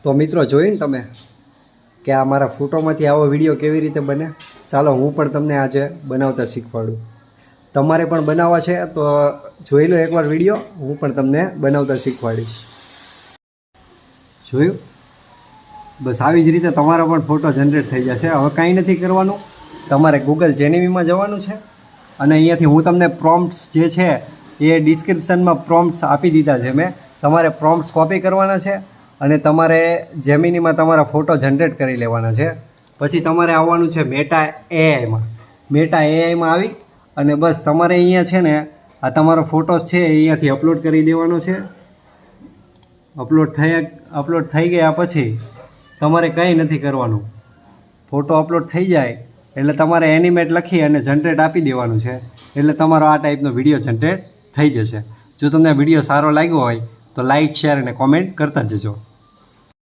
તો મિત્રો જોયું ને તમે કે આ મારા ફોટોમાંથી આવો વિડીયો કેવી રીતે બને. ચાલો હું પણ તમને આજે બનાવતા શીખવાડું. તમારે પણ બનાવવા છે તો જોઈ લો એકવાર વિડીયો, હું પણ તમને બનાવતા શીખવાડીશ. જોયું? બસ આવી જ રીતે તમારો પણ ફોટો જનરેટ થઈ જશે. હવે કાંઈ નથી કરવાનું, તમારે ગૂગલ જેનીમીમાં જવાનું છે અને અહીંયાથી હું તમને પ્રોમ્પ્ટ્સ જે છે એ ડિસ્ક્રિપ્શનમાં પ્રોમ્પ્ટ્સ આપી દીધા છે મેં. તમારે પ્રોમ્પ્ટ્સ કોપી કરવાના છે અને તમારે જેમિનીમાં તમારા ફોટો જનરેટ કરી લેવાના છે. પછી તમારે આવવાનું છે મેટા એઆઈમાં. મેટા એઆઈમાં આવી અને બસ તમારે અહીંયા છે ને આ તમારો ફોટોસ છે એ અહીંયાથી અપલોડ કરી દેવાનો છે. અપલોડ થઈ ગયા પછી તમારે કંઈ નથી કરવાનું. ફોટો અપલોડ થઈ જાય એટલે તમારે એનિમેટ લખી અને જનરેટ આપી દેવાનું છે, એટલે તમારો આ ટાઈપનો વિડીયો જનરેટ થઈ જશે. જો તમને વિડીયો સારો લાગ્યો હોય તો લાઇક, શેર અને કોમેન્ટ કરતા જજો.